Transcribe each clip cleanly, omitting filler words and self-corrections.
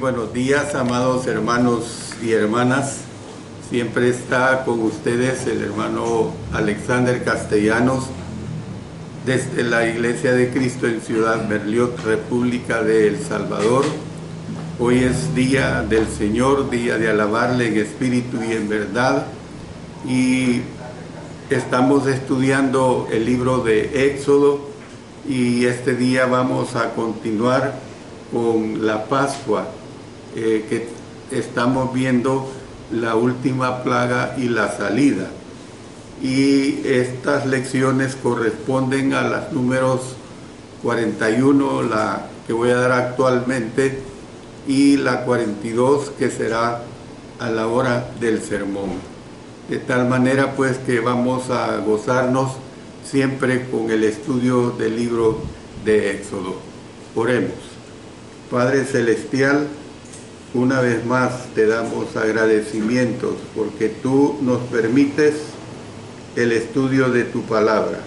buenos días, amados hermanos y hermanas. Siempre está con ustedes el hermano Alexander Castellanos desde la Iglesia de Cristo en Ciudad Berliot, República de El Salvador. Hoy es día del Señor, día de alabarle en espíritu y en verdad. Y estamos estudiando el libro de Éxodo y este día vamos a continuar con la Pascua, que estamos viendo la última plaga y la salida. Y estas lecciones corresponden a las números 41, la que voy a dar actualmente, y la 42, que será a la hora del sermón. De tal manera pues que vamos a gozarnos siempre con el estudio del libro de Éxodo. Oremos. Padre Celestial, una vez más te damos agradecimientos porque tú nos permites el estudio de tu palabra.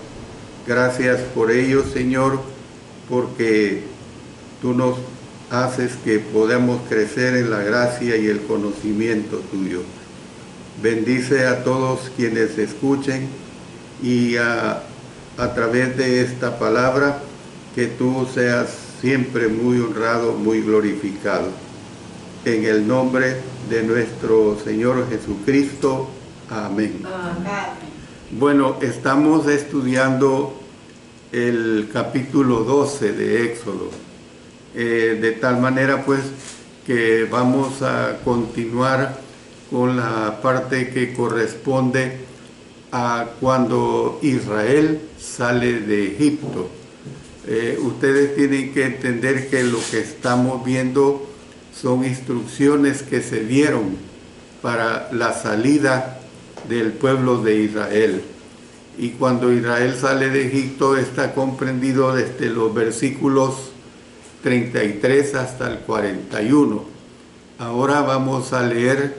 Gracias por ello, Señor, porque tú nos haces que podamos crecer en la gracia y el conocimiento tuyo. Bendice a todos quienes escuchen y a través de esta palabra que tú seas siempre muy honrado, muy glorificado. En el nombre de nuestro Señor Jesucristo. Amén. Amén. Bueno, estamos estudiando el capítulo 12 de Éxodo. De tal manera pues que vamos a continuar con la parte que corresponde a cuando Israel sale de Egipto. Ustedes tienen que entender que lo que estamos viendo son instrucciones que se dieron para la salida del pueblo de Israel. Y cuando Israel sale de Egipto está comprendido desde los versículos 33 hasta el 41. Ahora vamos a leer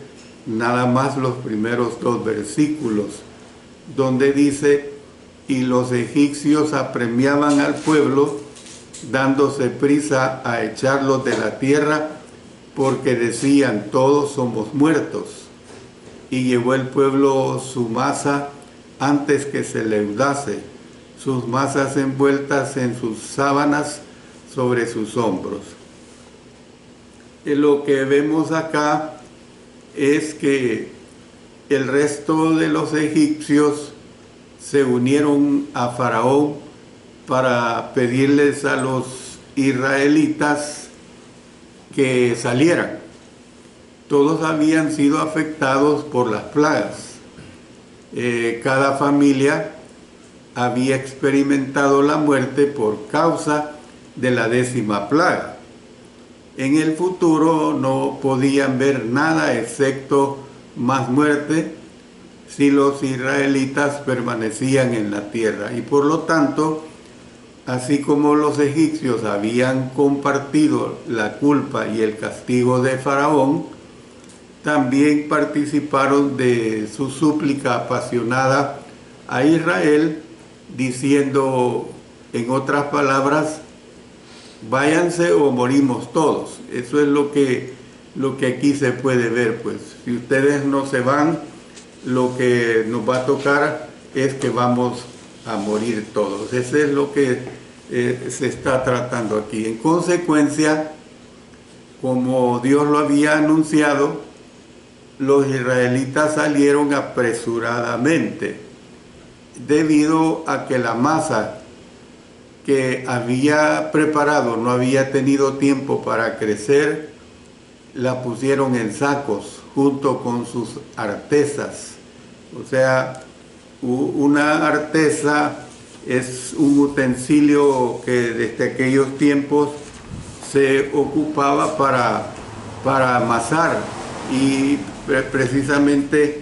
nada más los primeros dos versículos, donde dice: y los egipcios apremiaban al pueblo, dándose prisa a echarlos de la tierra, porque decían: todos somos muertos. Y llevó el pueblo su masa antes que se leudase, sus masas envueltas en sus sábanas sobre sus hombros. Lo que vemos acá es que el resto de los egipcios se unieron a Faraón para pedirles a los israelitas que salieran. Todos habían sido afectados por las plagas. Cada familia había experimentado la muerte por causa de la 10ª plaga. En el futuro no podían ver nada excepto más muerte si los israelitas permanecían en la tierra. Y por lo tanto, así como los egipcios habían compartido la culpa y el castigo de Faraón, también participaron de su súplica apasionada a Israel, diciendo, en otras palabras: váyanse o morimos todos. Eso es lo que aquí se puede ver, pues. Si ustedes no se van, lo que nos va a tocar es que vamos a morir todos. Eso es lo que se está tratando aquí. En consecuencia, como Dios lo había anunciado, los israelitas salieron apresuradamente, debido a que la masa que había preparado no había tenido tiempo para crecer. La pusieron en sacos junto con sus artesas. O sea, una artesa es un utensilio que desde aquellos tiempos se ocupaba para amasar, y precisamente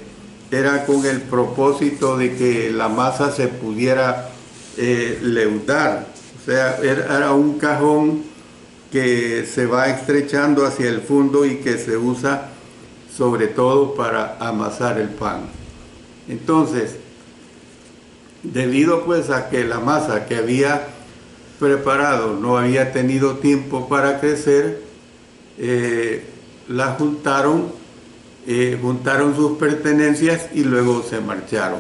era con el propósito de que la masa se pudiera leudar. O sea, era un cajón que se va estrechando hacia el fondo y que se usa sobre todo para amasar el pan. Entonces, debido pues a que la masa que había preparado no había tenido tiempo para crecer, la juntaron, juntaron sus pertenencias y luego se marcharon.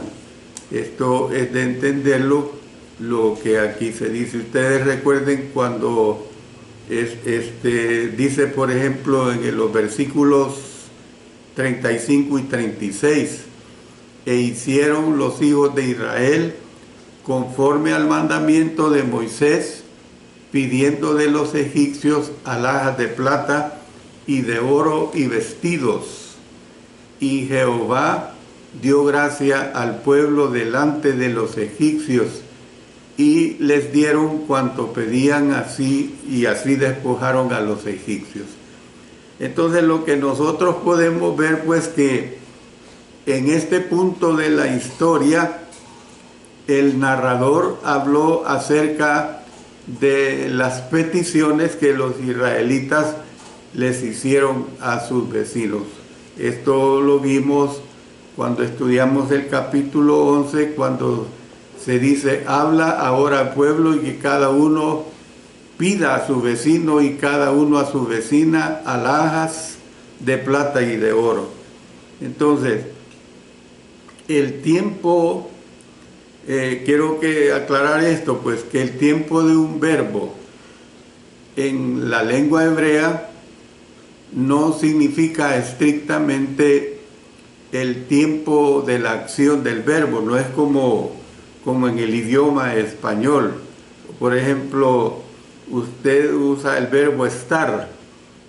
Esto es de entenderlo, lo que aquí se dice. Ustedes recuerden cuando dice, por ejemplo, en los versículos 35 y 36, e hicieron los hijos de Israel conforme al mandamiento de Moisés, pidiendo de los egipcios alhajas de plata y de oro y vestidos. Y Jehová dio gracia al pueblo delante de los egipcios, y les dieron cuanto pedían, así, y así despojaron a los egipcios. Entonces lo que nosotros podemos ver, pues, que en este punto de la historia, el narrador habló acerca de las peticiones que los israelitas les hicieron a sus vecinos. Esto lo vimos cuando estudiamos el capítulo 11, cuando se dice, habla ahora al pueblo y que cada uno pida a su vecino y cada uno a su vecina alhajas de plata y de oro. Entonces, el tiempo, quiero aclarar esto, pues, que el tiempo de un verbo en la lengua hebrea no significa estrictamente el tiempo de la acción del verbo, no es como en el idioma español. Por ejemplo, usted usa el verbo estar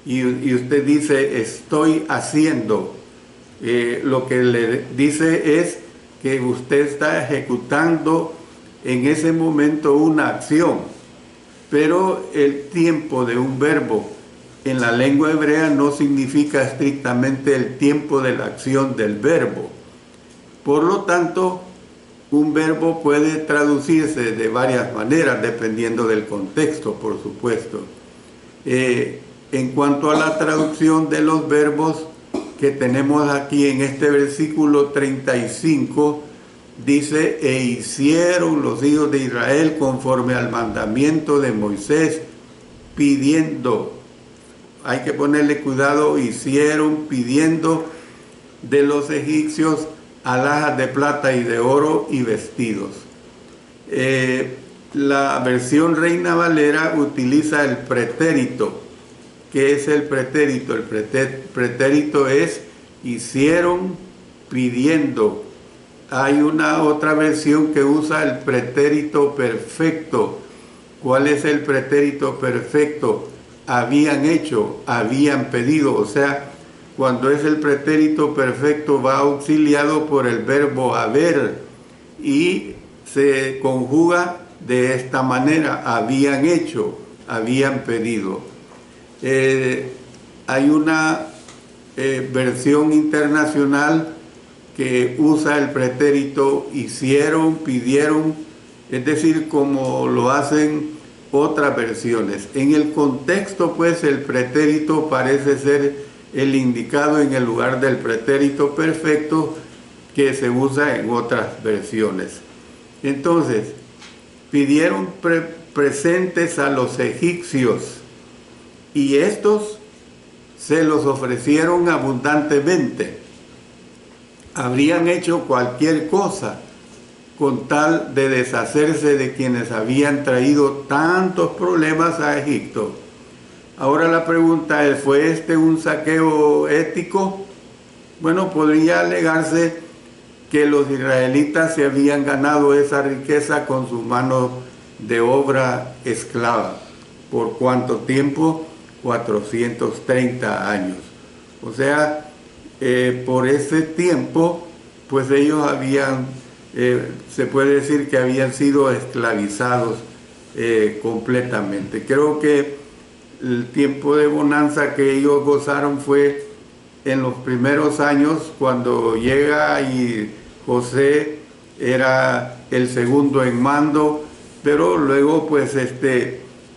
y usted dice estoy haciendo. Lo que le dice es que usted está ejecutando en ese momento una acción, pero el tiempo de un verbo en la lengua hebrea no significa estrictamente el tiempo de la acción del verbo. Por lo tanto, un verbo puede traducirse de varias maneras, dependiendo del contexto, por supuesto. En cuanto a la traducción de los verbos que tenemos aquí en este versículo 35, dice, e hicieron los hijos de Israel conforme al mandamiento de Moisés, pidiendo. Hay que ponerle cuidado, hicieron pidiendo de los egipcios alhajas de plata y de oro y vestidos. La versión Reina Valera utiliza el pretérito. ¿Qué es el pretérito? El pretérito es hicieron pidiendo. Hay una otra versión que usa el pretérito perfecto. ¿Cuál es el pretérito perfecto? Habían hecho, habían pedido. O sea, cuando es el pretérito perfecto va auxiliado por el verbo haber y se conjuga de esta manera, habían hecho, habían pedido. Hay una versión internacional que usa el pretérito hicieron, pidieron, es decir, como lo hacen otras versiones. En el contexto, pues, el pretérito parece ser el indicado en el lugar del pretérito perfecto que se usa en otras versiones. Entonces, pidieron presentes a los egipcios y estos se los ofrecieron abundantemente. Habrían hecho cualquier cosa con tal de deshacerse de quienes habían traído tantos problemas a Egipto. Ahora la pregunta es, ¿fue este un saqueo ético? Bueno, podría alegarse que los israelitas se habían ganado esa riqueza con su mano de obra esclava. ¿Por cuánto tiempo? 430 años. O sea, por ese tiempo, pues ellos habían, se puede decir que habían sido esclavizados completamente. Creo que el tiempo de bonanza que ellos gozaron fue en los primeros años, cuando llega y José era el segundo en mando, pero luego pues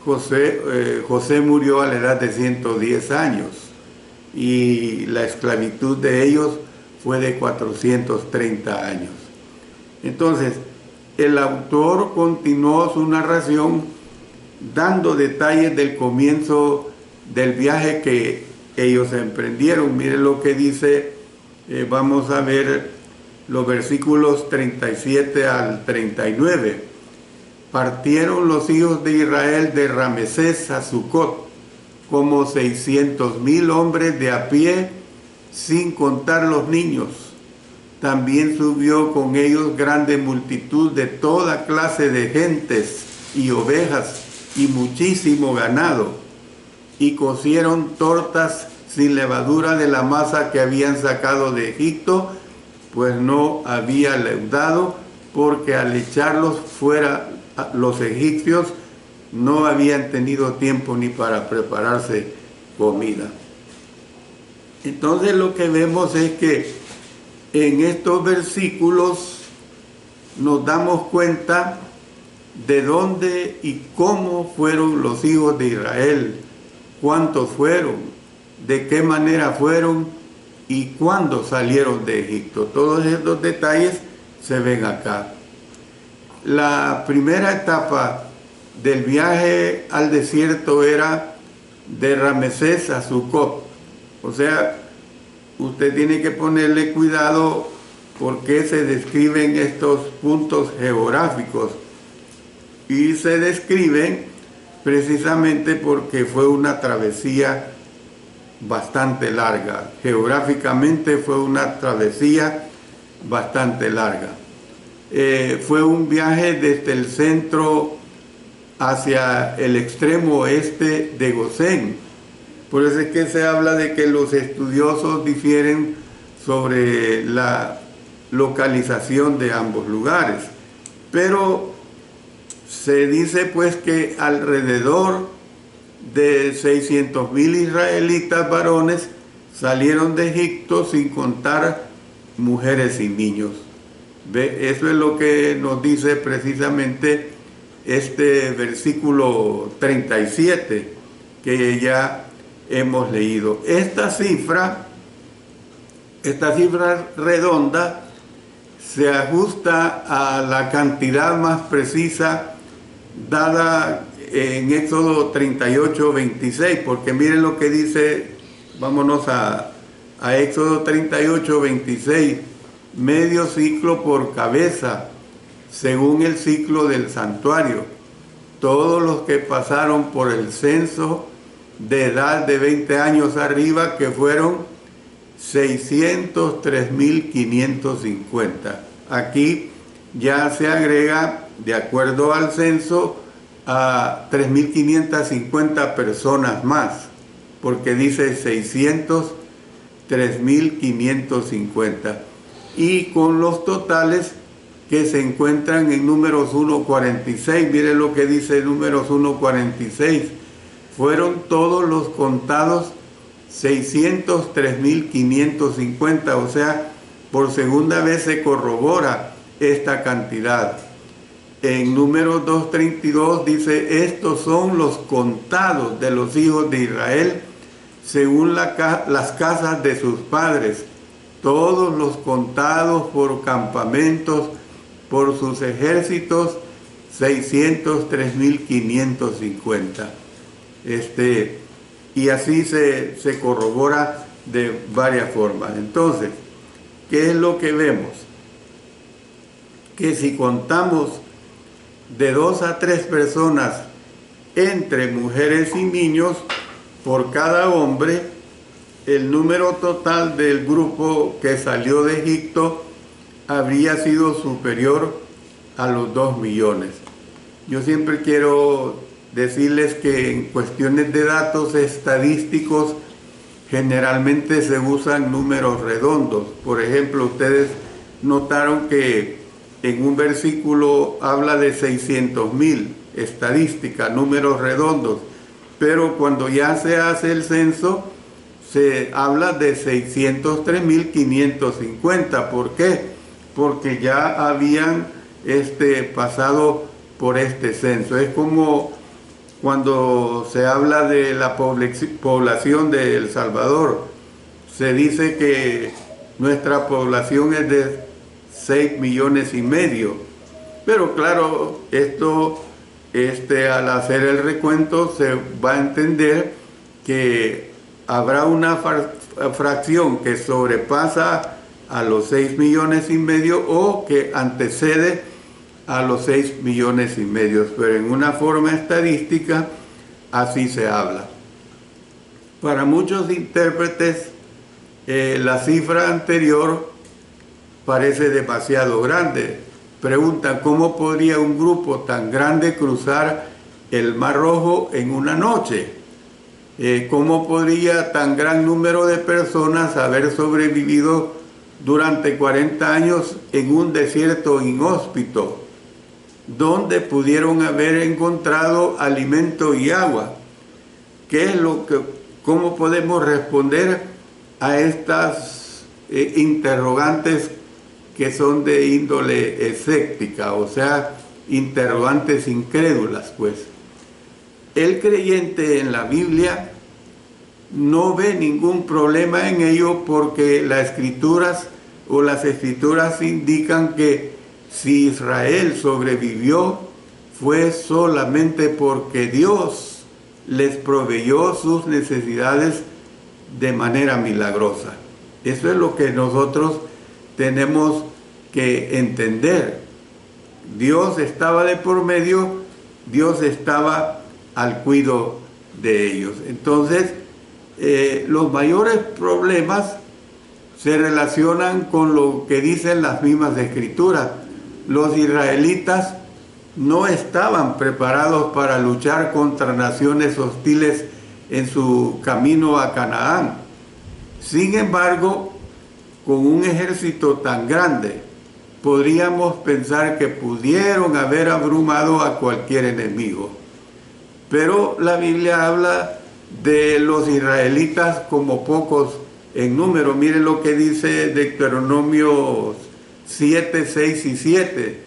José murió a la edad de 110 años y la esclavitud de ellos fue de 430 años. Entonces, el autor continuó su narración dando detalles del comienzo del viaje que ellos emprendieron. Miren lo que dice, vamos a ver los versículos 37 al 39. Partieron los hijos de Israel de Ramesés a Sucot, como 600,000 hombres de a pie, sin contar los niños. También subió con ellos grande multitud de toda clase de gentes y ovejas y muchísimo ganado. Y cocieron tortas sin levadura de la masa que habían sacado de Egipto, pues no había leudado, porque al echarlos fuera los egipcios no habían tenido tiempo ni para prepararse comida. Entonces lo que vemos es que en estos versículos nos damos cuenta de dónde y cómo fueron los hijos de Israel, cuántos fueron, de qué manera fueron y cuándo salieron de Egipto. Todos estos detalles se ven acá. La primera etapa del viaje al desierto era de Ramesés a Sucot. O sea, usted tiene que ponerle cuidado porque se describen estos puntos geográficos. Y se describen precisamente porque fue una travesía bastante larga. Geográficamente fue una travesía bastante larga. Fue un viaje desde el centro hacia el extremo oeste de Gosén. Por eso es que se habla de que los estudiosos difieren sobre la localización de ambos lugares. Pero se dice pues que alrededor de 600,000 israelitas varones salieron de Egipto sin contar mujeres y niños. Eso es lo que nos dice precisamente este versículo 37 que ya hemos leído. Esta cifra redonda se ajusta a la cantidad más precisa dada en Éxodo 38, 26, porque miren lo que dice, vámonos a Éxodo 38, 26, medio ciclo por cabeza, según el ciclo del santuario. Todos los que pasaron por el censo de edad de 20 años arriba, que fueron 603,550. Aquí ya se agrega, de acuerdo al censo, a 3,550 personas más, porque dice 603,550. Y con los totales que se encuentran en Números 1:46, miren lo que dice Números 1:46, fueron todos los contados 603,550, o sea, por segunda vez se corrobora esta cantidad. En Números 2:32 dice, estos son los contados de los hijos de Israel según las casas de sus padres, todos los contados por campamentos, por sus ejércitos, 603,550. Y así se corrobora de varias formas. Entonces, ¿qué es lo que vemos? Que si contamos de 2 a 3 personas entre mujeres y niños por cada hombre, el número total del grupo que salió de Egipto habría sido superior a los 2 millones. Yo siempre quiero decirles que en cuestiones de datos estadísticos generalmente se usan números redondos. Por ejemplo, ustedes notaron que en un versículo habla de 600,000, estadística, números redondos, pero cuando ya se hace el censo se habla de 603,550. ¿Por qué? Porque ya habían pasado por este censo. Es como cuando se habla de la población de El Salvador, se dice que nuestra población es de 6,5 millones, pero claro, esto al hacer el recuento se va a entender que habrá una fracción que sobrepasa a los 6,5 millones o que antecede a los 6,5 millones, pero en una forma estadística así se habla. Para muchos intérpretes, la cifra anterior parece demasiado grande. Preguntan, ¿cómo podría un grupo tan grande cruzar el Mar Rojo en una noche? ¿Cómo podría tan gran número de personas haber sobrevivido durante 40 años en un desierto inhóspito, donde pudieron haber encontrado alimento y agua? ¿Cómo podemos responder a estas interrogantes que son de índole escéptica, o sea, interrogantes incrédulas, pues? El creyente en la Biblia no ve ningún problema en ello, porque las escrituras indican que si Israel sobrevivió fue solamente porque Dios les proveyó sus necesidades de manera milagrosa. Eso es lo que nosotros tenemos que entender. Dios estaba de por medio, Dios estaba al cuidado de ellos. Entonces, los mayores problemas se relacionan con lo que dicen las mismas escrituras. Los israelitas no estaban preparados para luchar contra naciones hostiles en su camino a Canaán. Sin embargo, con un ejército tan grande, podríamos pensar que pudieron haber abrumado a cualquier enemigo. Pero la Biblia habla de los israelitas como pocos en número. Miren lo que dice Deuteronomio 7, 6 y 7.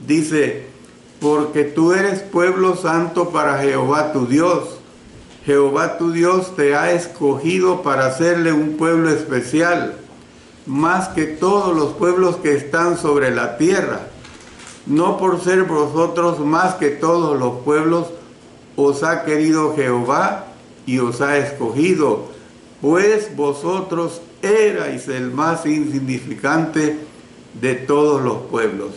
Dice, porque tú eres pueblo santo para Jehová tu Dios. Jehová tu Dios te ha escogido para hacerle un pueblo especial, más que todos los pueblos que están sobre la tierra. No por ser vosotros más que todos los pueblos, os ha querido Jehová y os ha escogido, pues vosotros erais el más insignificante de todos los pueblos.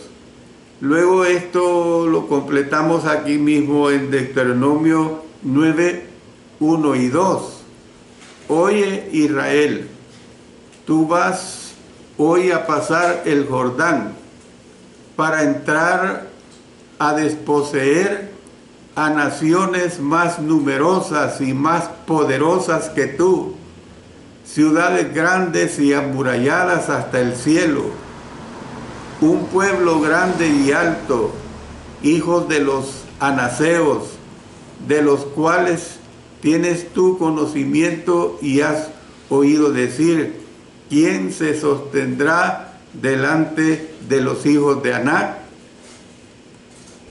Luego esto lo completamos aquí mismo en Deuteronomio 9, 1 y 2. Oye Israel, tú vas hoy a pasar el Jordán para entrar a desposeer a naciones más numerosas y más poderosas que tú, ciudades grandes y amuralladas hasta el cielo, un pueblo grande y alto, hijos de los anaseos, de los cuales tienes tú conocimiento y has oído decir, ¿quién se sostendrá delante de los hijos de Anac?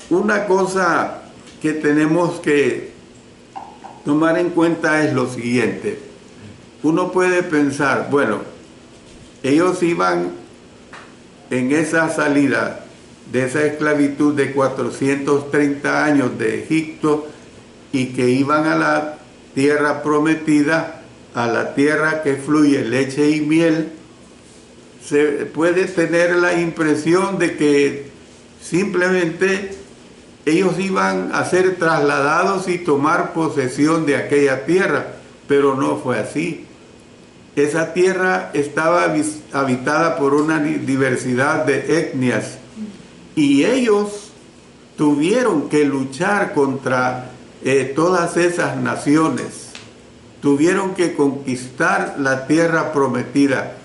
Una cosa que tenemos que tomar en cuenta es lo siguiente. Uno puede pensar, bueno, ellos iban en esa salida de esa esclavitud de 430 años de Egipto y que iban a la tierra prometida, a la tierra que fluye leche y miel. Se puede tener la impresión de que simplemente ellos iban a ser trasladados y tomar posesión de aquella tierra, pero no fue así. Esa tierra estaba habitada por una diversidad de etnias y ellos tuvieron que luchar contra todas esas naciones. Tuvieron que conquistar la tierra prometida.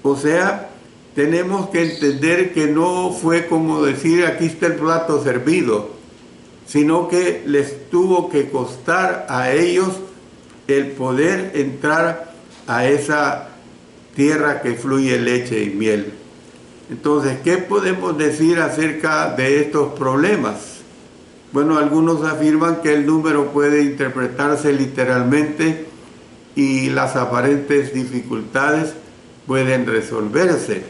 O sea, tenemos que entender que no fue como decir aquí está el plato servido, sino que les tuvo que costar a ellos el poder entrar a esa tierra que fluye leche y miel. Entonces, ¿qué podemos decir acerca de estos problemas? Bueno, algunos afirman que el número puede interpretarse literalmente y las aparentes dificultades pueden resolverse.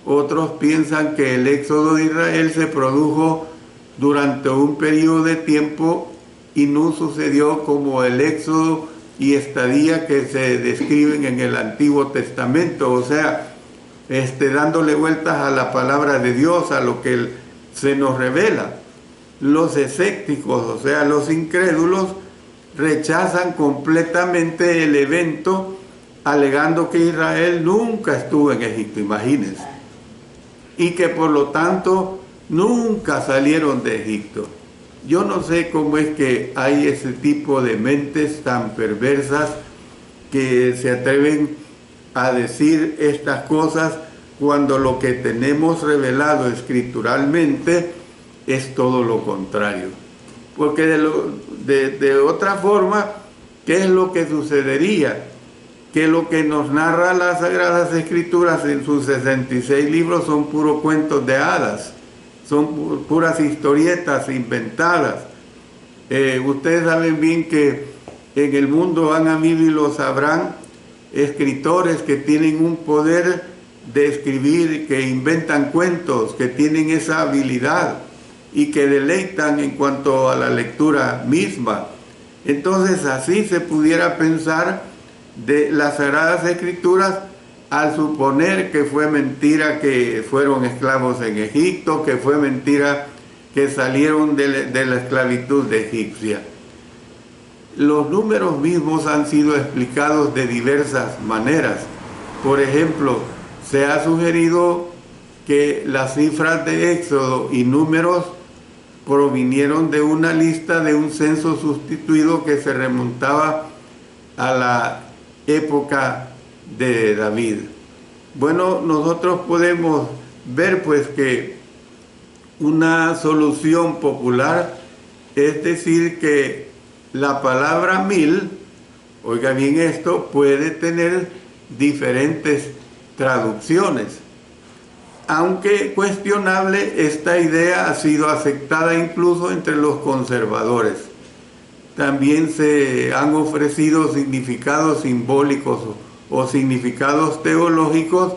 Otros piensan que el éxodo de Israel se produjo durante un periodo de tiempo y no sucedió como el éxodo y estadía que se describen en el Antiguo Testamento, o sea, dándole vueltas a la palabra de Dios, a lo que se nos revela. Los escépticos, o sea, los incrédulos, rechazan completamente el evento, alegando que Israel nunca estuvo en Egipto, imagínense, y que por lo tanto nunca salieron de Egipto. Yo no sé cómo es que hay ese tipo de mentes tan perversas que se atreven a decir estas cosas cuando lo que tenemos revelado escrituralmente es todo lo contrario. Porque de otra forma, ¿qué es lo que sucedería? Que lo que nos narra las Sagradas Escrituras en sus 66 libros son puros cuentos de hadas, son puras historietas inventadas. Ustedes saben bien que en el mundo han habido y lo sabrán escritores que tienen un poder de escribir, que inventan cuentos, que tienen esa habilidad y que deleitan en cuanto a la lectura misma. Entonces así se pudiera pensar de las Sagradas Escrituras al suponer que fue mentira que fueron esclavos en Egipto, que fue mentira que salieron de la esclavitud egipcia. Los números mismos han sido explicados de diversas maneras. Por ejemplo, se ha sugerido que las cifras de Éxodo y Números provinieron de una lista de un censo sustituido que se remontaba a la época de David. Bueno, nosotros podemos ver pues que una solución popular es decir que la palabra 1000, oiga bien esto, puede tener diferentes traducciones. Aunque cuestionable, esta idea ha sido aceptada incluso entre los conservadores. También se han ofrecido significados simbólicos o significados teológicos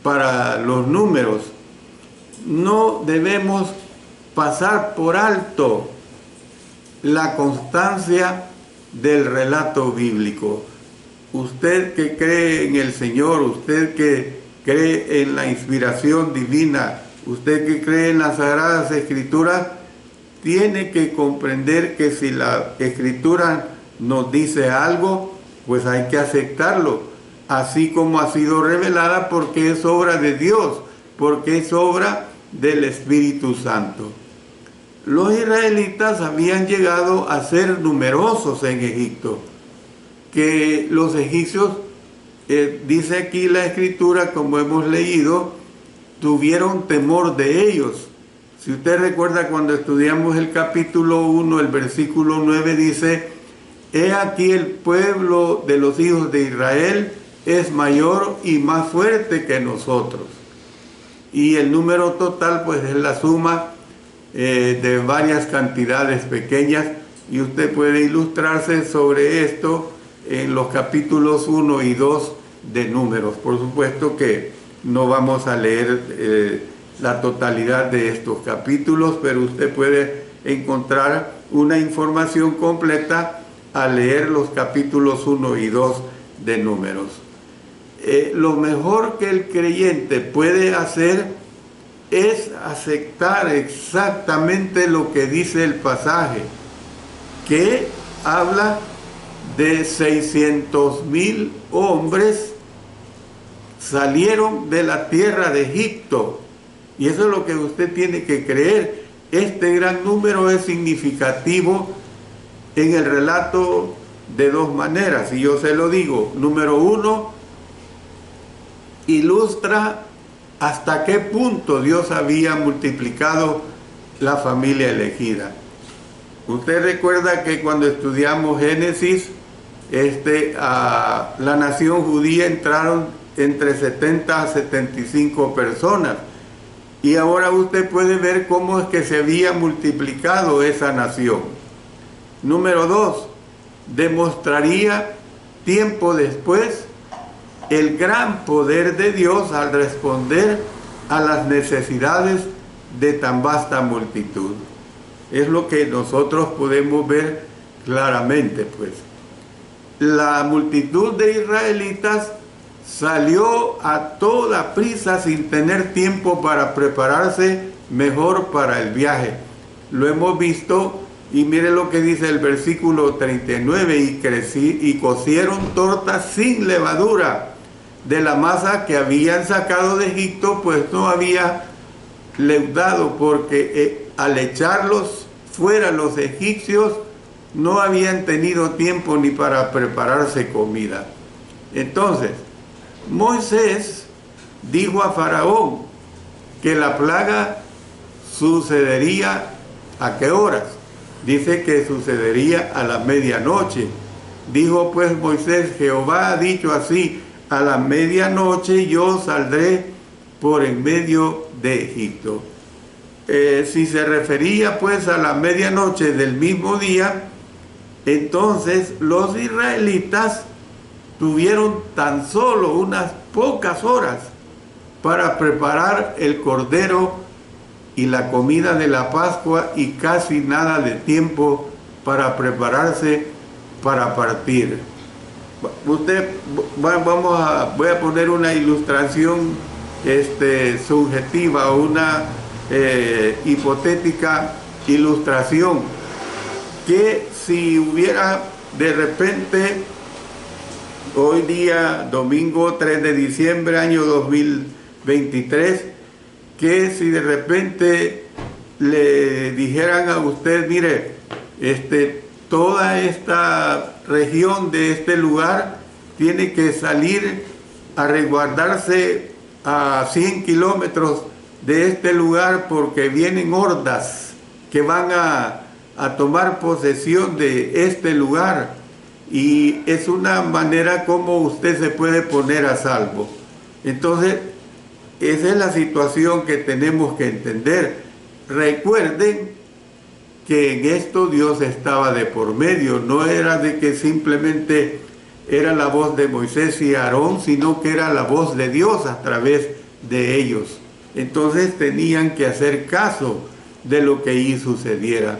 para los números. No debemos pasar por alto la constancia del relato bíblico. Usted que cree en el Señor, usted que cree en la inspiración divina, usted que cree en las Sagradas Escrituras, tiene que comprender que si la Escritura nos dice algo, pues hay que aceptarlo, así como ha sido revelada, porque es obra de Dios, porque es obra del Espíritu Santo. Los israelitas habían llegado a ser numerosos en Egipto, que los egipcios, dice aquí la Escritura, como hemos leído, tuvieron temor de ellos. Si usted recuerda cuando estudiamos el capítulo 1, el versículo 9 dice: «He aquí el pueblo de los hijos de Israel es mayor y más fuerte que nosotros». Y el número total pues es la suma de varias cantidades pequeñas, y usted puede ilustrarse sobre esto en los capítulos 1 y 2 de Números. Por supuesto que no vamos a leer la totalidad de estos capítulos, pero usted puede encontrar una información completa al leer los capítulos 1 y 2 de Números. Lo mejor que el creyente puede hacer es aceptar exactamente lo que dice el pasaje, que habla de 600,000 hombres salieron de la tierra de Egipto. Y eso es lo que usted tiene que creer. Este gran número es significativo en el relato de dos maneras, y yo se lo digo. Número uno, ilustra hasta qué punto Dios había multiplicado la familia elegida. Usted recuerda que cuando estudiamos Génesis, a la nación judía entraron entre 70 a 75 personas. Y ahora usted puede ver cómo es que se había multiplicado esa nación. Número 2, demostraría tiempo después el gran poder de Dios al responder a las necesidades de tan vasta multitud. Es lo que nosotros podemos ver claramente, pues. la multitud de israelitas salió a toda prisa sin tener tiempo para prepararse mejor para el viaje. Lo hemos visto y mire lo que dice el versículo 39, y cocieron tortas sin levadura de la masa que habían sacado de Egipto, pues no había leudado, porque al echarlos fuera los egipcios no habían tenido tiempo ni para prepararse comida. Entonces, Moisés dijo a Faraón que la plaga sucedería ¿a qué horas? Dice que sucedería a la medianoche. Dijo pues Moisés: Jehová ha dicho así, a la medianoche yo saldré por en medio de Egipto. Si se refería pues a la medianoche del mismo día, entonces los israelitas tuvieron tan solo unas pocas horas para preparar el cordero y la comida de la Pascua, y casi nada de tiempo para prepararse para partir. Voy a poner una ilustración subjetiva, una hipotética ilustración, que si hubiera de repente hoy día, domingo 3 de diciembre, año 2023, que si de repente le dijeran a usted: mire, toda esta región de este lugar tiene que salir a resguardarse a 100 kilómetros de este lugar, porque vienen hordas que van a tomar posesión de este lugar, y es una manera como usted se puede poner a salvo. Entonces, esa es la situación que tenemos que entender. Recuerden que en esto Dios estaba de por medio. No era de que simplemente era la voz de Moisés y Aarón, sino que era la voz de Dios a través de ellos. Entonces tenían que hacer caso de lo que ahí sucediera.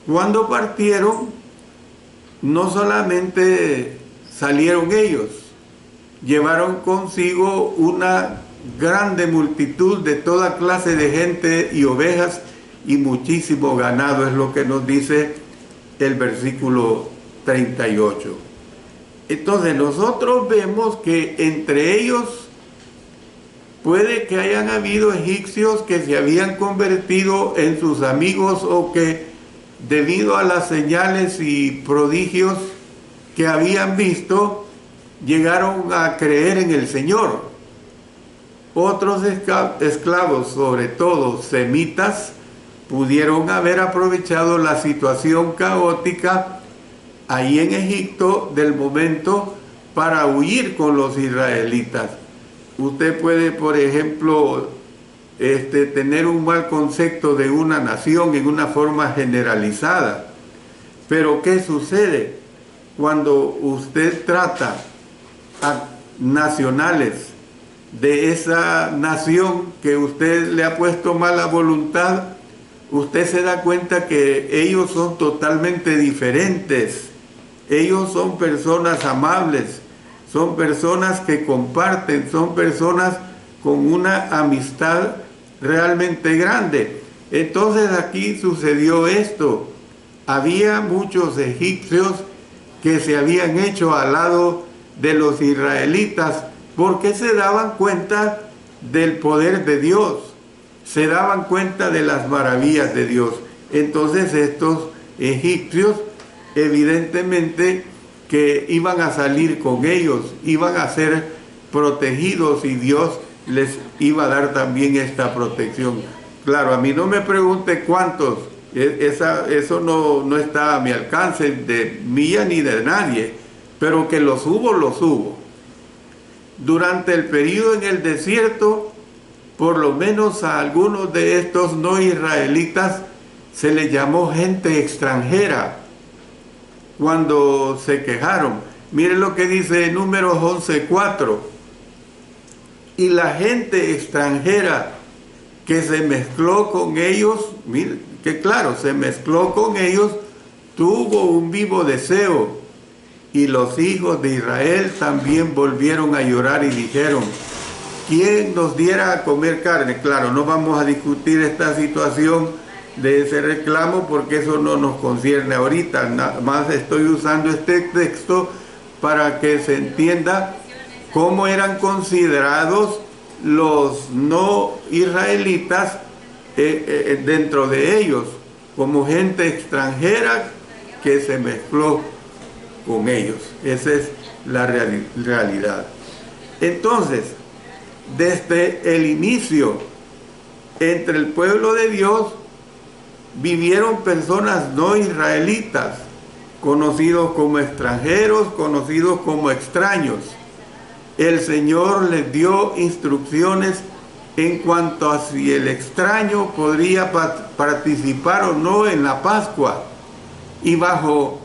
Cuando partieron, no solamente salieron ellos, llevaron consigo una grande multitud de toda clase de gente y ovejas y muchísimo ganado, es lo que nos dice el versículo 38. Entonces nosotros vemos que entre ellos puede que hayan habido egipcios que se habían convertido en sus amigos, o que debido a las señales y prodigios que habían visto, llegaron a creer en el Señor. Otros esclavos, sobre todo semitas, pudieron haber aprovechado la situación caótica ahí en Egipto del momento para huir con los israelitas. Usted puede, por ejemplo, tener un mal concepto de una nación en una forma generalizada. Pero ¿qué sucede cuando usted trata a nacionales de esa nación que usted le ha puesto mala voluntad? Usted se da cuenta que ellos son totalmente diferentes. Ellos son personas amables, son personas que comparten, son personas con una amistad realmente grande. Entonces aquí sucedió esto. Había muchos egipcios que se habían hecho al lado de los israelitas, porque se daban cuenta del poder de Dios, se daban cuenta de las maravillas de Dios. Entonces estos egipcios evidentemente que iban a salir con ellos, iban a ser protegidos, y Dios les iba a dar también esta protección. Claro, a mí no me pregunte cuántos, eso no está a mi alcance de mía ni de nadie, pero que los hubo, los hubo. Durante el periodo en el desierto, por lo menos a algunos de estos no israelitas se les llamó gente extranjera cuando se quejaron. Miren lo que dice Números 11:4. Y la gente extranjera que se mezcló con ellos, miren que claro, se mezcló con ellos, tuvo un vivo deseo, Y los hijos de Israel también volvieron a llorar y dijeron: ¿quién nos diera a comer carne? Claro, no vamos a discutir esta situación de ese reclamo porque eso no nos concierne ahorita. Nada más estoy usando este texto para que se entienda cómo eran considerados los no israelitas dentro de ellos, como gente extranjera que se mezcló con ellos. Esa es la realidad. Entonces, desde el inicio, entre el pueblo de Dios vivieron personas no israelitas, conocidos como extranjeros, conocidos como extraños. El Señor les dio instrucciones en cuanto a si el extraño podría participar o no en la Pascua y bajo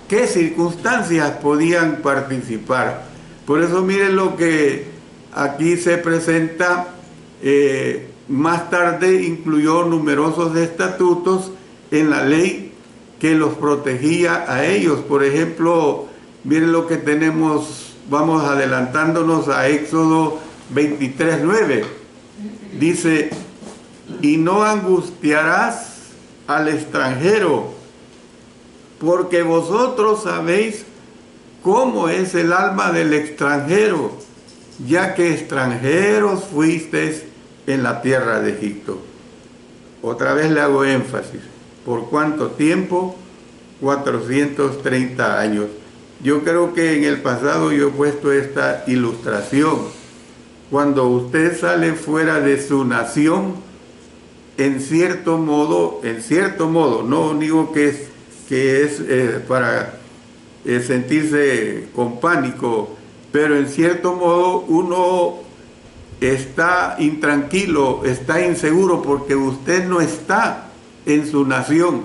qué circunstancias podían participar. Por eso miren lo que aquí se presenta. Más tarde incluyó numerosos estatutos en la ley que los protegía a ellos. Por ejemplo, miren lo que tenemos, vamos adelantándonos a Éxodo 23:9. Dice: y no angustiarás al extranjero, porque vosotros sabéis cómo es el alma del extranjero, ya que extranjeros fuisteis en la tierra de Egipto. Otra vez le hago énfasis. ¿Por cuánto tiempo? 430 años. Yo creo que en el pasado yo he puesto esta ilustración. Cuando usted sale fuera de su nación, en cierto modo, no digo que es para sentirse con pánico, pero en cierto modo uno está intranquilo, está inseguro porque usted no está en su nación.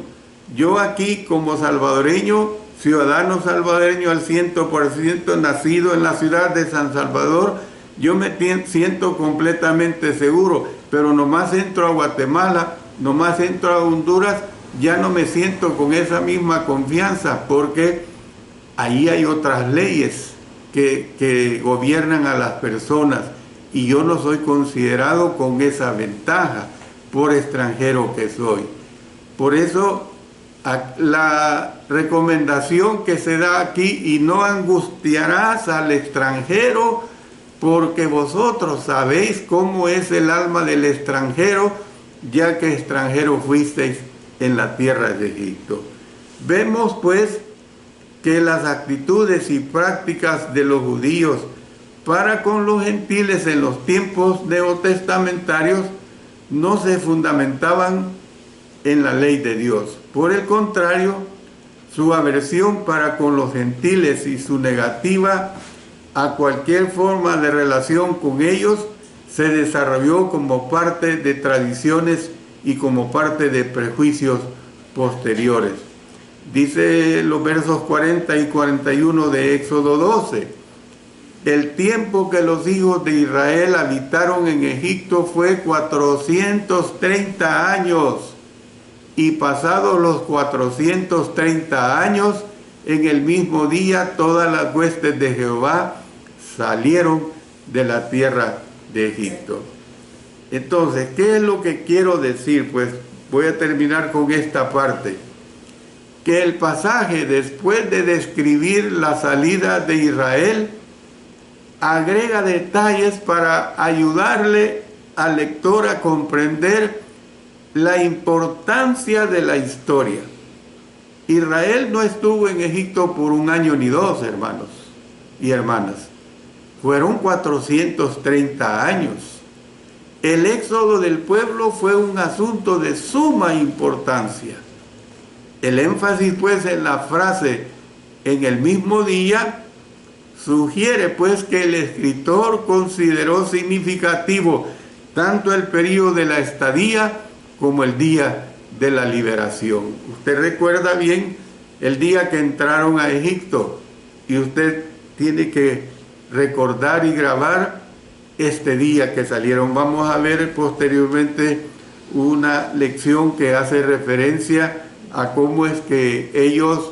Yo aquí como salvadoreño, ciudadano salvadoreño al 100%, nacido en la ciudad de San Salvador, yo me siento completamente seguro, pero nomás entro a Guatemala, nomás entro a Honduras, ya no me siento con esa misma confianza porque ahí hay otras leyes que gobiernan a las personas y yo no soy considerado con esa ventaja por extranjero que soy. Por eso la recomendación que se da aquí: y no angustiarás al extranjero, porque vosotros sabéis cómo es el alma del extranjero, ya que extranjero fuisteis en la tierra de Egipto. Vemos pues que las actitudes y prácticas de los judíos para con los gentiles en los tiempos neotestamentarios no se fundamentaban en la ley de Dios. Por el contrario, su aversión para con los gentiles y su negativa a cualquier forma de relación con ellos se desarrolló como parte de tradiciones y como parte de prejuicios posteriores. Dice los versos 40 y 41 de Éxodo 12: el tiempo que los hijos de Israel habitaron en Egipto fue 430 años, y pasados los 430 años, en el mismo día todas las huestes de Jehová salieron de la tierra de Egipto. Entonces, ¿qué es lo que quiero decir? Pues voy a terminar con esta parte. Que el pasaje, después de describir la salida de Israel, agrega detalles para ayudarle al lector a comprender la importancia de la historia. Israel no estuvo en Egipto por 1 año ni 2, hermanos y hermanas. Fueron 430 años. El éxodo del pueblo fue un asunto de suma importancia. El énfasis pues en la frase "en el mismo día" sugiere pues que el escritor consideró significativo tanto el periodo de la estadía como el día de la liberación. Usted recuerda bien el día que entraron a Egipto, y usted tiene que recordar y grabar este día que salieron. Vamos a ver posteriormente una lección que hace referencia a cómo es que ellos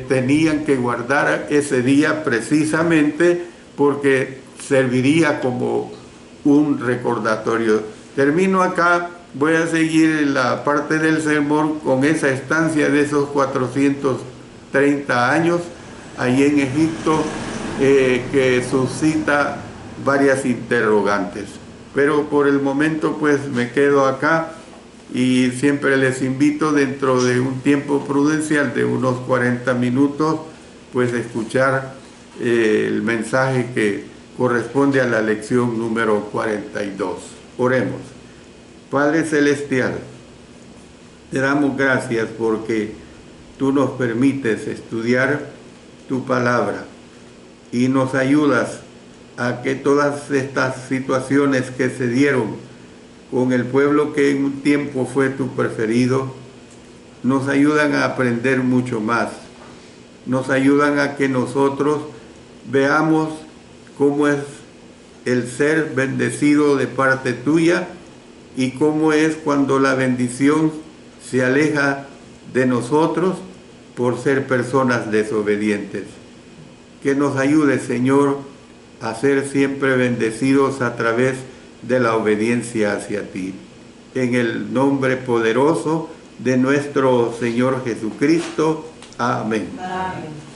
tenían que guardar ese día precisamente porque serviría como un recordatorio. Termino acá, voy a seguir la parte del sermón con esa estancia de esos 430 años ahí en Egipto, que suscita varias interrogantes. Pero por el momento pues me quedo acá y siempre les invito dentro de un tiempo prudencial de unos 40 minutos pues escuchar el mensaje que corresponde a la lección número 42. Oremos. Padre Celestial, te damos gracias porque tú nos permites estudiar tu palabra y nos ayudas a que todas estas situaciones que se dieron con el pueblo que en un tiempo fue tu preferido, nos ayudan a aprender mucho más. Nos ayudan a que nosotros veamos cómo es el ser bendecido de parte tuya y cómo es cuando la bendición se aleja de nosotros por ser personas desobedientes. Que nos ayude, Señor, a ser siempre bendecidos a través de la obediencia hacia ti. En el nombre poderoso de nuestro Señor Jesucristo. Amén. Amén.